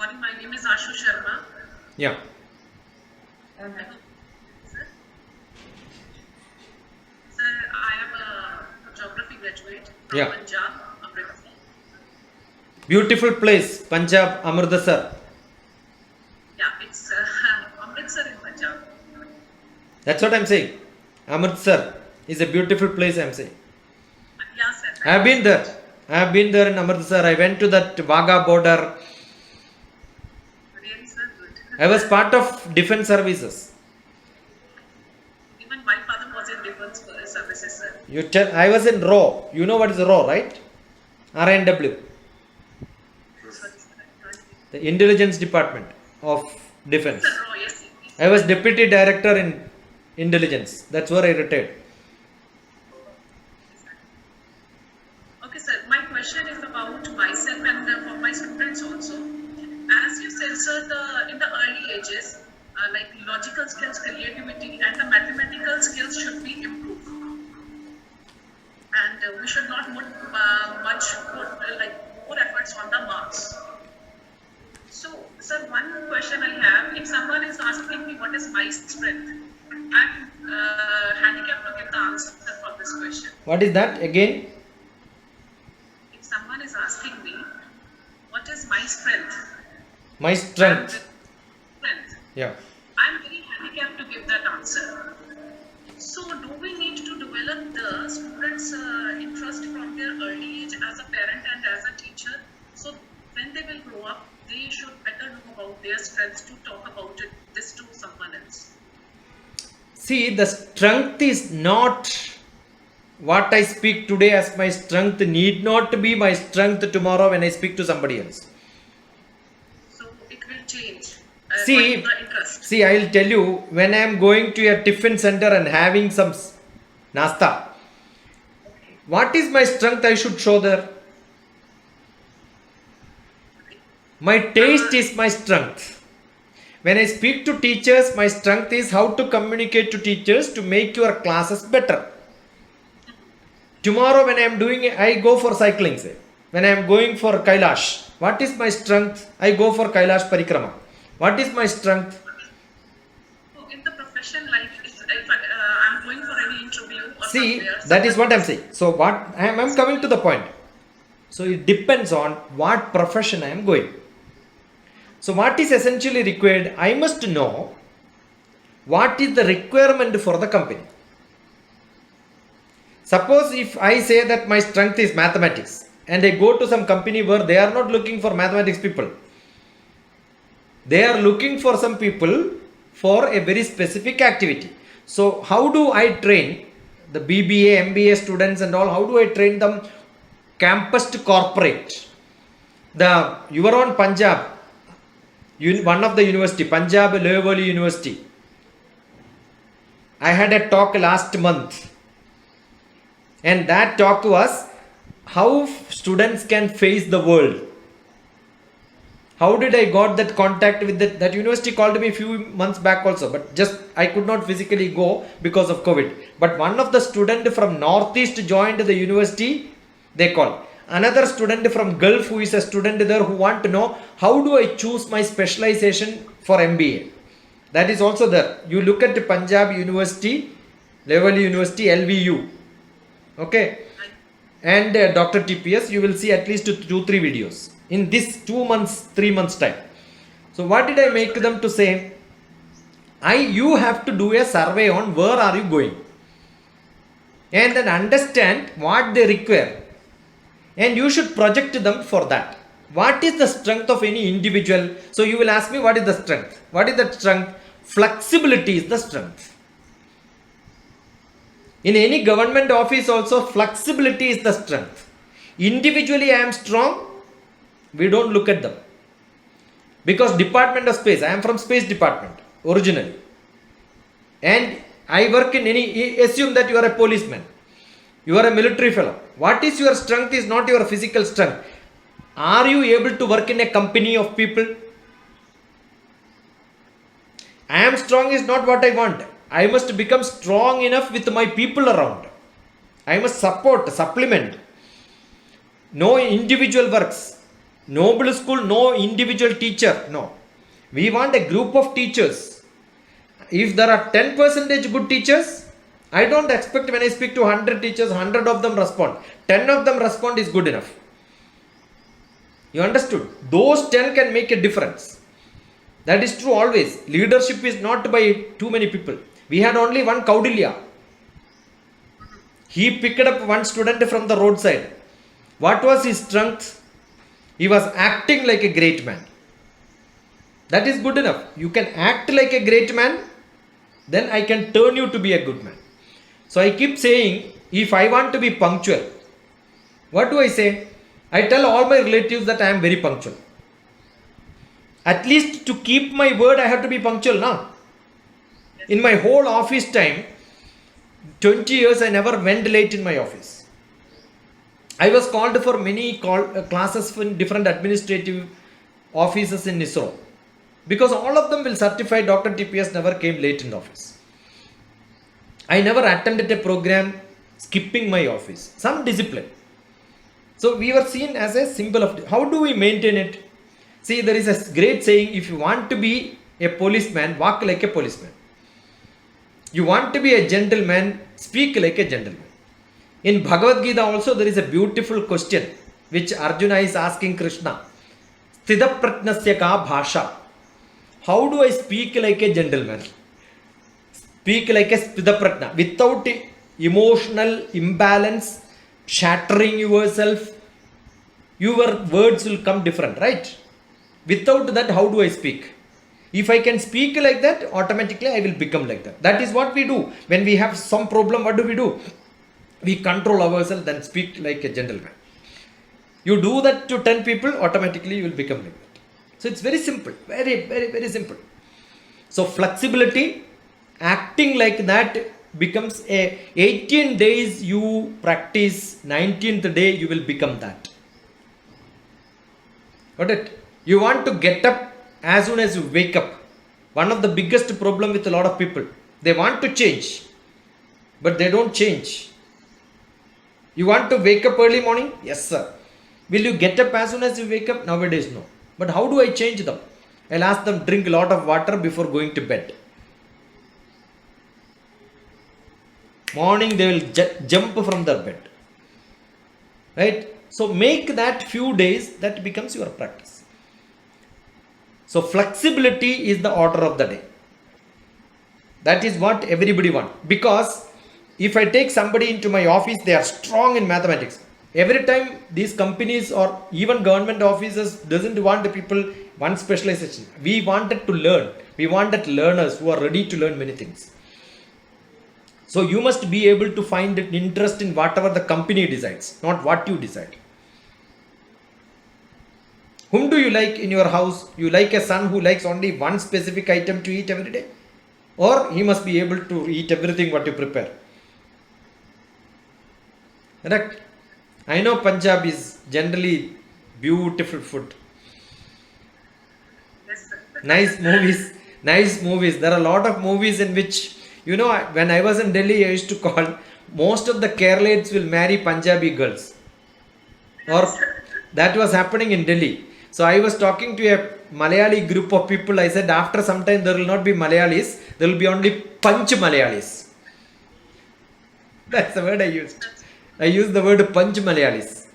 Morning, my name is Ashu Sharma. Yeah. Hello. Sir, I am a geography graduate from Yeah. Punjab, Amritsar. Beautiful place, Punjab, Amritsar. Yeah, it's Amritsar in Punjab. That's what I'm saying. Amritsar is a beautiful place, I'm saying. Yeah, sir. I have been there. I have been there in Amritsar. I went to that Wagah border. Really, sir, good. I was part of defense services. Even my father was in defense services, sir. I was in RAW. You know what is RAW, right? RNW, Sorry, sir. the Intelligence Department of Defense. Sir, oh, yes. I was deputy director in intelligence. That's where I retired. Okay, sir. My question is about myself and for my students also. As you said, sir, in the early ages, like logical skills, creativity, and the mathematical skills should be improved. And we should not put more efforts on the marks. So, sir, one question I have: if someone is asking me what is my strength, I'm handicapped to give the answer for this question. What is that again? If someone is asking me what is my strength, My strength. Yeah. I'm very handicapped to give that answer. So, do we need to develop the students' interest from their early age as a parent and as a teacher? So, when they will grow up, they should better know about their strengths to talk about this to someone else. See, the strength is not what I speak today as my strength, need not be my strength tomorrow when I speak to somebody else. So, it will change. See, according to the interest. see, I'll tell you, when I am going to a tiffin center and having some nasta, what is my strength I should show there? My taste is my strength. When I speak to teachers, my strength is how to communicate to teachers to make your classes better. Tomorrow when I am doing it, I go for cycling, say. When I am going for Kailash, what is my strength? I go for Kailash Parikrama. What is my strength? So, in the profession, like if I'm going for any interview or See, somewhere, that is what I'm saying. So what I'm coming to the point. So it depends on what profession I am going. So what is essentially required? I must know what is the requirement for the company. Suppose if I say that my strength is mathematics and I go to some company where they are not looking for mathematics people. They are looking for some people for a very specific activity. So how do I train the BBA, MBA students and all? How do I train them campus to corporate? Your own Punjab, one of the university, Punjab Lower Valley University. I had a talk last month. And that talk was how students can face the world. How did I got that contact with that university? Called me a few months back also, but just I could not physically go because of COVID. But one of the student from Northeast joined the university, they called. Another student from Gulf who is a student there who want to know how do I choose my specialization for MBA. That is also there. You look at Punjab University, Lower Valley University, LVU. Okay. And Dr. TPS, you will see at least 2-3 videos in this 2 months, 3 months time. So what did I make them to say? You have to do a survey on where are you going and then understand what they require and you should project them for that. What is the strength of any individual? So you will ask me, what is the strength? What is the strength? Flexibility is the strength. In any government office also, flexibility is the strength. Individually I am strong, we don't look at them. Because Department of Space, I am from Space Department originally. And I work in assume that you are a policeman. You are a military fellow. What is your strength is not your physical strength. Are you able to work in a company of people? I am strong is not what I want. I must become strong enough with my people around. I must support, supplement. No individual works. noble school, no individual teacher. No, we want a group of teachers. If there are 10% good teachers, I don't expect when I speak to 100 teachers, 100 of them respond. 10 of them respond is good enough. You understood? Those 10 can make a difference. That is true always. Leadership is not by too many people. We had only one Kaudilya. He picked up one student from the roadside. What was his strength? He was acting like a great man. That is good enough. You can act like a great man, then I can turn you to be a good man. So I keep saying, if I want to be punctual, what do I say? I tell all my relatives that I am very punctual. At least to keep my word, I have to be punctual now. In my whole office time, 20 years, I never went late in my office. I was called for many classes in different administrative offices in ISRO. Because all of them will certify Dr. TPS never came late in the office. I never attended a program skipping my office. Some discipline. So we were seen as a symbol of... How do we maintain it? See, there is a great saying, if you want to be a policeman, walk like a policeman. You want to be a gentleman, speak like a gentleman. In Bhagavad Gita also there is a beautiful question which Arjuna is asking Krishna. Sthitapratnasya ka bhasha. How do I speak like a gentleman? Speak like a sthitapratna. Without emotional imbalance, shattering yourself, your words will come different, right? Without that, how do I speak? If I can speak like that, automatically I will become like that. That is what we do. When we have some problem, what do? We control ourselves, then speak like a gentleman. You do that to 10 people, automatically you will become like that. So it's very simple. Very, very, very simple. So flexibility, acting like that becomes a 18 days you practice, 19th day you will become that. Got it? You want to get up as soon as you wake up. One of the biggest problem with a lot of people, they want to change, but they don't change. You want to wake up early morning? Yes, sir. Will you get up as soon as you wake up? Nowadays, no. But how do I change them? I'll ask them drink a lot of water before going to bed. Morning they will jump from their bed. Right? So make that few days, that becomes your practice. So flexibility is the order of the day. That is what everybody wants. Because if I take somebody into my office, they are strong in mathematics. Every time these companies or even government offices doesn't want the people one specialization. We wanted to learn. We wanted learners who are ready to learn many things. So you must be able to find an interest in whatever the company decides, not what you decide. Whom do you like in your house? You like a son who likes only one specific item to eat every day? Or he must be able to eat everything what you prepare. Correct? I know Punjab is generally beautiful food. Yes, sir. Nice movies. There are a lot of movies in which, you know, when I was in Delhi, I used to call most of the Keralites will marry Punjabi girls. Or that was happening in Delhi. So I was talking to a Malayali group of people. I said after some time there will not be Malayalis. There will be only Panch Malayalis. That's the word I used. I used the word Panch Malayalis.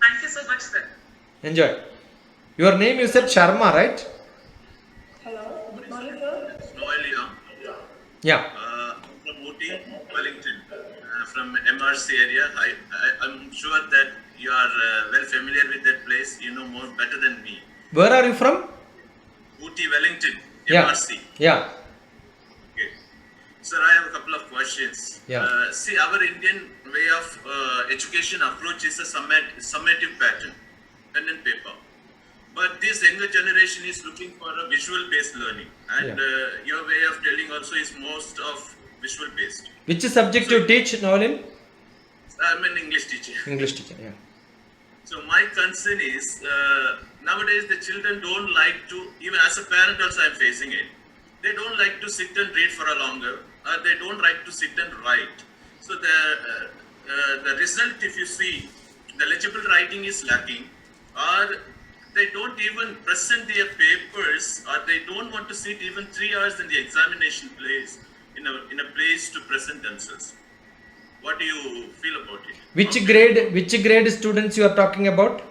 Thank you so much, sir. Enjoy. Your name you said Sharma, right? Hello, good morning, sir. Noelia, Yeah. from Ooty, Wellington, from MRC area. I'm sure that you are well familiar with that place. You know more better than me. Where are you from? Ooty, Wellington, Yeah. MRC. Yeah. Okay. Sir, I have a couple of questions. Yeah. See, our Indian way of education approach is a summative pattern, pen and paper. But this younger generation is looking for a visual-based learning, and your way of telling also is most of visual-based. Which subject you teach, Noelin? I'm an English teacher. English teacher, yeah. So my concern is nowadays the children don't like to, even as a parent also I'm facing it. They don't like to sit and read for a longer, or they don't like to sit and write. So the result, if you see, the legible writing is lacking, or they don't even present their papers, or they don't want to sit even 3 hours in the examination place in a place to present themselves. What do you feel about it? Which grade students you are talking about?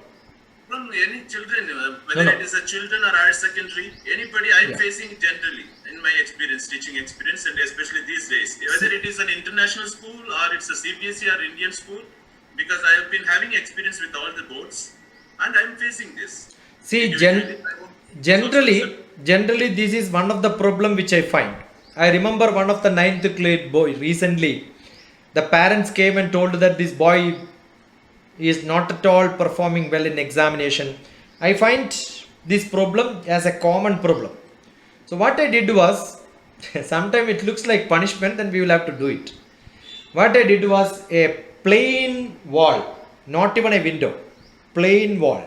From any children, whether No. it is a children or higher secondary, anybody I'm Yeah. facing generally in my experience, teaching experience, and especially these days, whether it is an international school or it's a CBSE or Indian school, because I have been having experience with all the boards, and I'm facing this. See, Individually, I won't- generally this is one of the problem which I find. I remember one of the 9th grade boy recently. The parents came and told that this boy is not at all performing well in examination. I find this problem as a common problem. So what I did was, sometimes it looks like punishment and we will have to do it. What I did was a plain wall, not even a window, plain wall.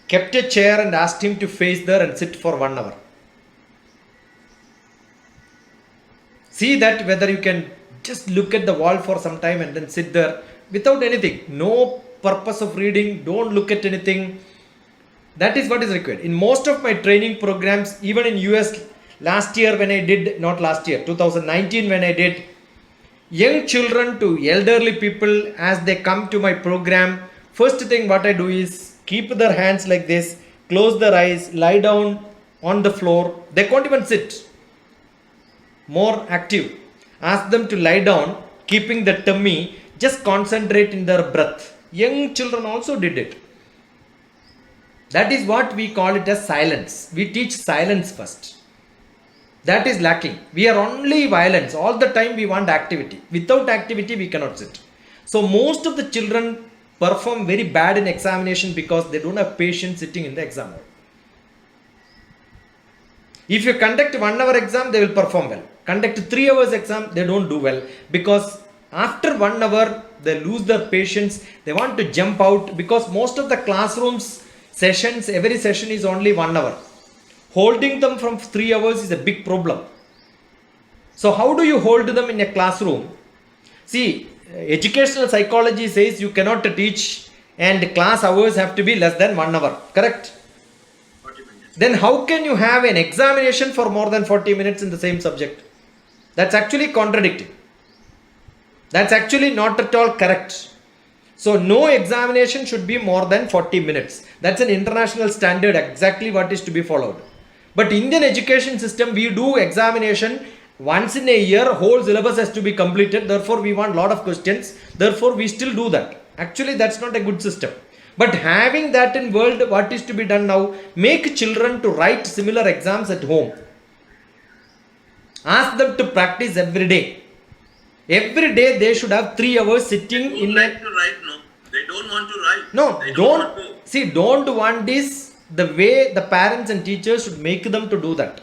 Kept a chair and asked him to face there and sit for 1 hour. See that whether you can just look at the wall for some time and then sit there without anything. No purpose of reading, don't look at anything. That is what is required. In most of my training programs, even in US last year when I did, not last year, 2019 when I did, young children to elderly people, as they come to my program, first thing what I do is keep their hands like this, close their eyes, lie down on the floor. They can't even sit. More active. Ask them to lie down, keeping the tummy, just concentrate in their breath. Young children also did it. That is what we call it as silence. We teach silence first. That is lacking. We are only violence. All the time we want activity. Without activity we cannot sit. So most of the children perform very bad in examination because they don't have patience sitting in the exam hall. If you conduct 1 hour exam, they will perform well. Conduct 3 hours exam, they don't do well, because after 1 hour they lose their patience. They want to jump out, because most of the classrooms sessions, every session is only 1 hour. Holding them from 3 hours is a big problem. So how do you hold them in a classroom? See, educational psychology says you cannot teach and class hours have to be less than 1 hour, correct? 40 minutes. Then how can you have an examination for more than 40 minutes in the same subject? That's actually contradicting. That's actually not at all correct. So no examination should be more than 40 minutes. That's an international standard, exactly what is to be followed. But Indian education system, we do examination once in a year, whole syllabus has to be completed. Therefore we want lot of questions. Therefore we still do that. Actually that's not a good system. But having that in world, what is to be done now? Make children to write similar exams at home. Ask them to practice every day. Every day they should have 3 hours sitting They in don't a... like to write, no. They don't want to write. No, They don't. want to. See, don't want this. The way the parents and teachers should make them to do that.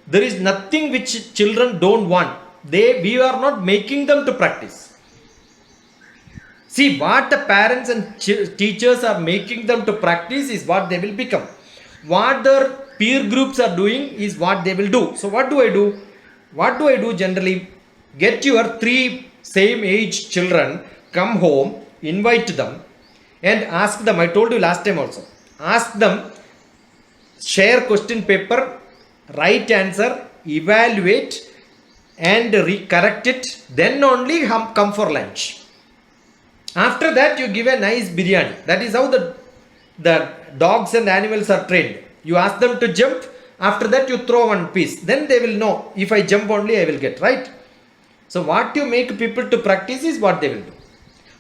There is nothing which children don't want. We are not making them to practice. See, what the parents and teachers are making them to practice is what they will become. What their peer groups are doing is what they will do. So what do I do? What do I do generally? Get your 3 same age children, come home, invite them and ask them. I told you last time also. Ask them, share question paper, write answer, evaluate and correct it. Then only come for lunch. After that you give a nice biryani. That is how the dogs and animals are trained. You ask them to jump. After that you throw one piece. Then they will know, if I jump only I will get, right? So what you make people to practice is what they will do.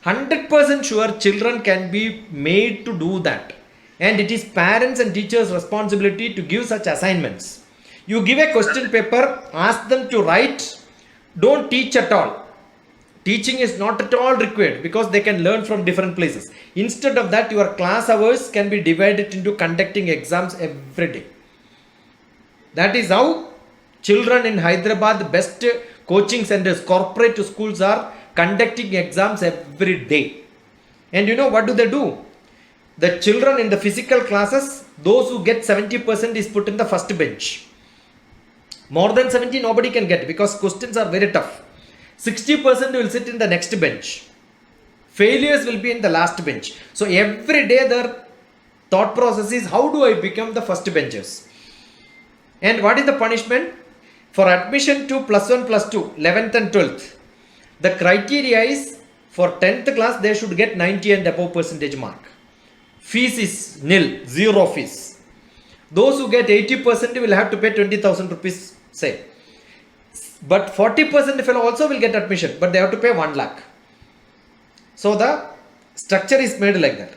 100% sure children can be made to do that. And it is parents and teachers' responsibility to give such assignments. You give a question paper, ask them to write. Don't teach at all. Teaching is not at all required because they can learn from different places. Instead of that, your class hours can be divided into conducting exams every day. That is how children in Hyderabad, best coaching centers, corporate schools are conducting exams every day. And you know what do they do? The children in the physical classes, those who get 70% is put in the first bench. More than 70 nobody can get because questions are very tough. 60% will sit in the next bench. Failures will be in the last bench. So every day their thought process is, how do I become the first benchers? And what is the punishment? For admission to plus 1, plus 2, 11th and 12th, the criteria is for 10th class they should get 90 and above percentage mark. Fees is nil, zero fees. Those who get 80% will have to pay 20,000 rupees, say. But 40% fellow also will get admission, but they have to pay 1 lakh. So the structure is made like that.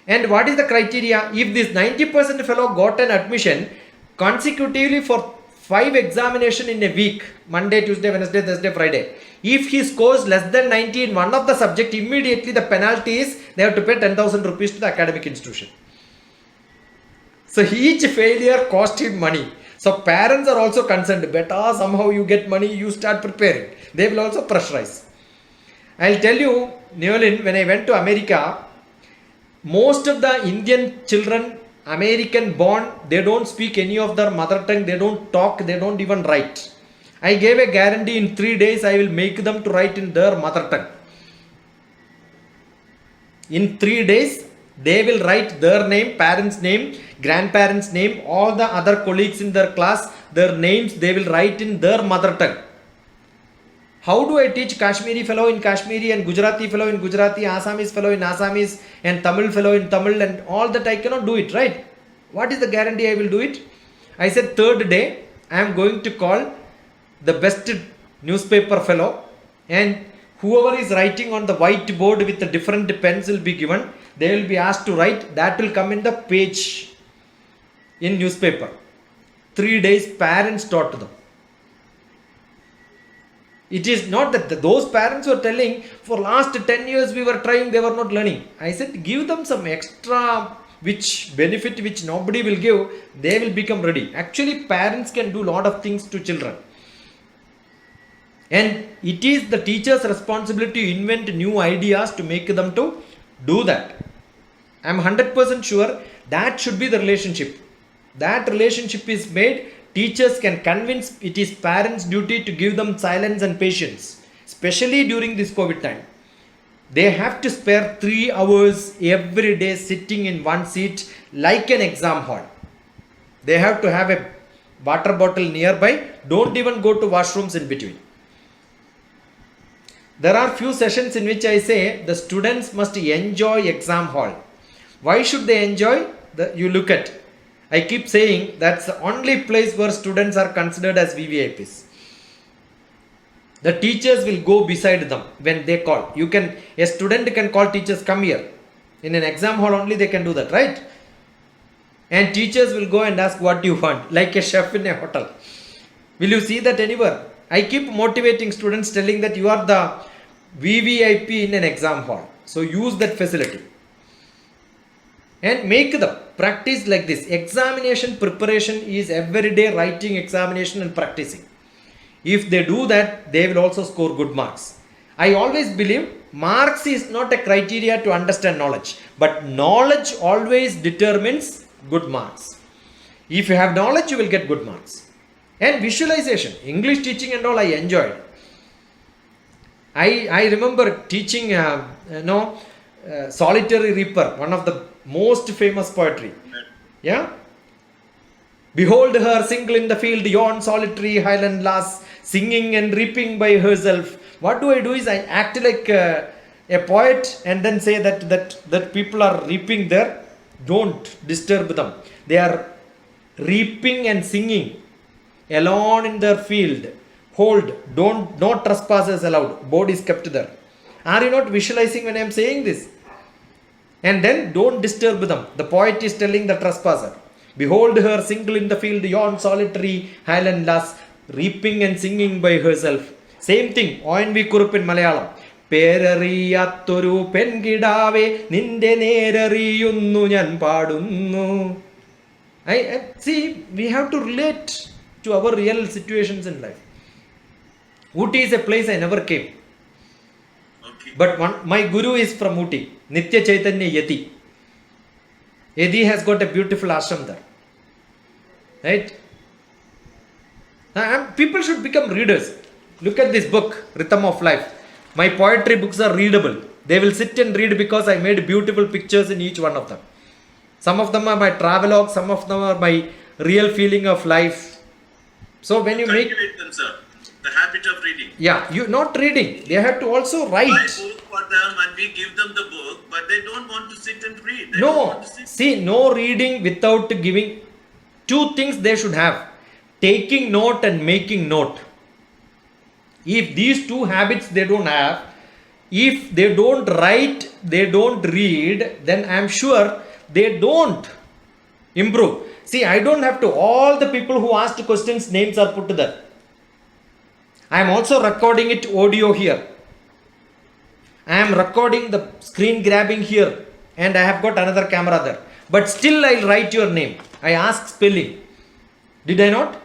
And what is the criteria? If this 90% fellow got an admission consecutively for 5 examination in a week, Monday, Tuesday, Wednesday, Thursday, Friday. If he scores less than 90 in one of the subject, immediately the penalty is they have to pay 10,000 rupees to the academic institution. So each failure cost him money. So parents are also concerned. Beta, somehow you get money, you start preparing. They will also pressurize. I'll tell you, Neolin, when I went to America, most of the Indian children, American born, they don't speak any of their mother tongue, they don't talk, they don't even write. I gave a guarantee in 3 days I will make them to write in their mother tongue. In 3 days, they will write their name, parents' name, grandparents' name, all the other colleagues in their class, their names, they will write in their mother tongue. How do I teach Kashmiri fellow in Kashmiri and Gujarati fellow in Gujarati, Assamese fellow in Assamese and Tamil fellow in Tamil and all that? I cannot do it, right? What is the guarantee I will do it? I said 3rd day, I am going to call the best newspaper fellow, and whoever is writing on the whiteboard with the different pens will be given. They will be asked to write. That will come in the page in newspaper. 3 days parents taught to them. It is not that those parents were telling for last 10 years we were trying, they were not learning. I said give them some extra which benefit which nobody will give, they will become ready. Actually parents can do lot of things to children. And it is the teacher's responsibility to invent new ideas to make them to do that. I am 100% sure that should be the relationship. That relationship is made. Teachers can convince, it is parents' duty to give them silence and patience, especially during this COVID time. They have to spare 3 hours every day sitting in one seat like an exam hall. They have to have a water bottle nearby. Don't even go to washrooms in between. There are few sessions in which I say the students must enjoy exam hall. Why should they enjoy? You look at. I keep saying that's the only place where students are considered as VVIPs. The teachers will go beside them when they call. A student can call teachers, come here. In an exam hall only they can do that, right? And teachers will go and ask what you want, like a chef in a hotel. Will you see that anywhere? I keep motivating students, telling that you are the VVIP in an exam hall. So use that facility. And make the practice like this. Examination preparation is everyday writing examination and practicing. If they do that, they will also score good marks. I always believe marks is not a criteria to understand knowledge, but knowledge always determines good marks. If you have knowledge, you will get good marks. And visualization, English teaching and all I enjoyed. I remember teaching, Solitary Reaper, one of the most famous poetry. Yeah? Behold her single in the field, yon solitary highland lass, singing and reaping by herself. What do? Is I act like a poet and then say that people are reaping there. Don't disturb them. They are reaping and singing alone in their field. Hold, no trespassers allowed. Board is kept there. Are you not visualizing when I am saying this? And then don't disturb them. The poet is telling the trespasser, behold her single in the field, yon solitary highland lass, reaping and singing by herself. Same thing, ONV Kurup in Malayalam. Perariyattoru pengidave ninde nerariyunnu njan paadunnu. I see, we have to relate to our real situations in life. Ooty is a place I never came. But my guru is from Ooty, Nitya Chaitanya Yati. Yati has got a beautiful ashram there. Right? People should become readers. Look at this book, Rhythm of Life. My poetry books are readable. They will sit and read because I made beautiful pictures in each one of them. Some of them are my travelogue, some of them are my real feeling of life. So when you make, Cultivate them, sir. The habit of reading. yeah, you not reading, they have to also Buy write. book for them and we give them the book, but they don't want to sit and read. They don't No, want to sit. see, no reading without giving. Two things they should have: taking note and making note. If these two habits they don't have, if they don't write, they don't read, then I am sure they don't improve. See, I don't have to, all the people who asked questions, names are put there. I am also recording it audio here. I am recording the screen grabbing here, and I have got another camera there. But still I'll write your name. I ask spelling. Did I not?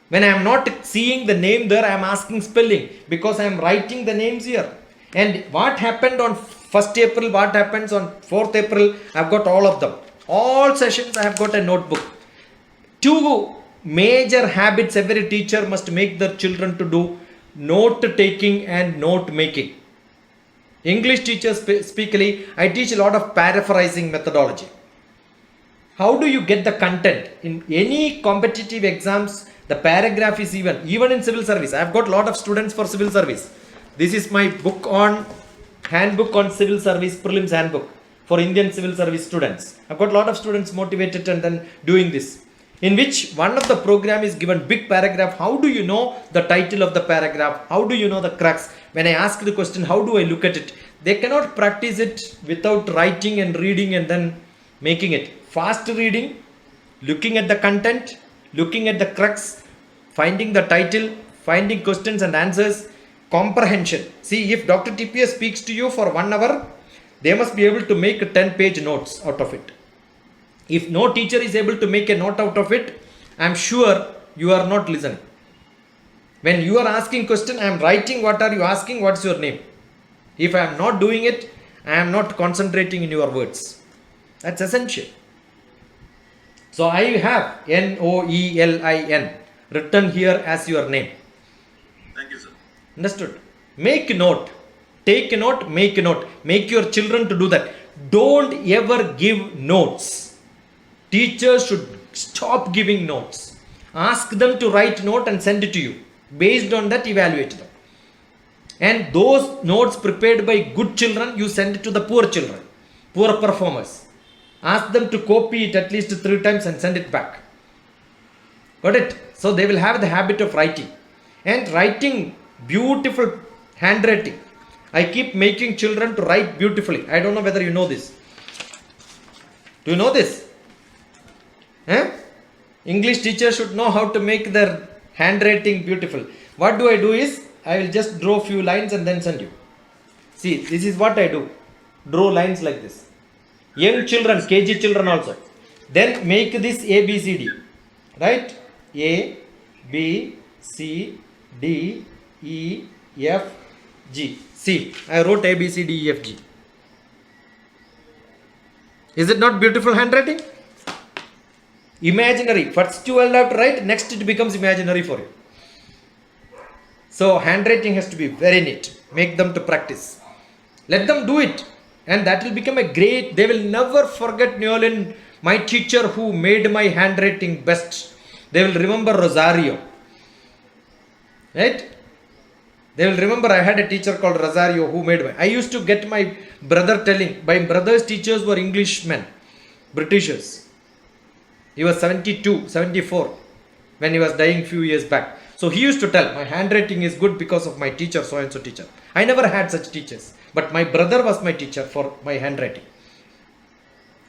When I am not seeing the name there, I am asking spelling because I am writing the names here. And what happened on 1st April, what happens on 4th April, I have got all of them. All sessions I have got a notebook. Two major habits every teacher must make their children to do: note taking and note making. English teachers speakly, I teach a lot of paraphrasing methodology. How do you get the content? In any competitive exams, the paragraph is even in civil service. I have got a lot of students for civil service. This is my book on handbook on civil service, prelims handbook for Indian civil service students. I've got a lot of students motivated and then doing this, in which one of the program is given big paragraph. How do you know the title of the paragraph? How do you know the crux? When I ask the question, how do I look at it? They cannot practice it without writing and reading and then making it. Fast reading, looking at the content, looking at the crux, finding the title, finding questions and answers, comprehension. See, if Dr. TPS speaks to you for 1 hour, they must be able to make a 10-page notes out of it. If no teacher is able to make a note out of it, I am sure you are not listening. When you are asking question, I am writing what are you asking, what's your name. If I am not doing it, I am not concentrating in your words. That's essential. So I have NOELIN written here as your name. Thank you, sir. Understood? Make note. Take a note, make a note. Make your children to do that. Don't ever give notes. Teachers should stop giving notes. Ask them to write note and send it to you. Based on that, evaluate them. And those notes prepared by good children, you send it to the poor children, poor performers. Ask them to copy it at least 3 times and send it back. Got it? So they will have the habit of writing. And writing beautiful handwriting. I keep making children to write beautifully. I don't know whether you know this. Do you know this? English teachers should know how to make their handwriting beautiful. What do I do is, I will just draw few lines and then send you. See, this is what I do. Draw lines like this. Young children, KG children also. Then make this ABCD. Right? A, B, C, D, E, F, G. See, I wrote A, B, C, D, E, F, G. Is it not beautiful handwriting? Imaginary. First you will have to write, next it becomes imaginary for you. So handwriting has to be very neat. Make them to practice. Let them do it. And that will become a great, they will never forget Neolin, my teacher who made my handwriting best. They will remember Rosario. Right? They will remember I had a teacher called Rosario who made my, I used to get my brother telling, my brother's teachers were Englishmen, Britishers. He was 72, 74 when he was dying few years back. So he used to tell, my handwriting is good because of my teacher, so and so teacher. I never had such teachers, but my brother was my teacher for my handwriting.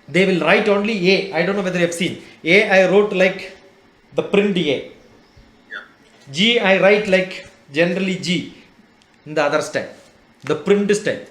They will write only A. I don't know whether you have seen. A I wrote like the print A. Yeah. G I write like generally G in the other style. The print style.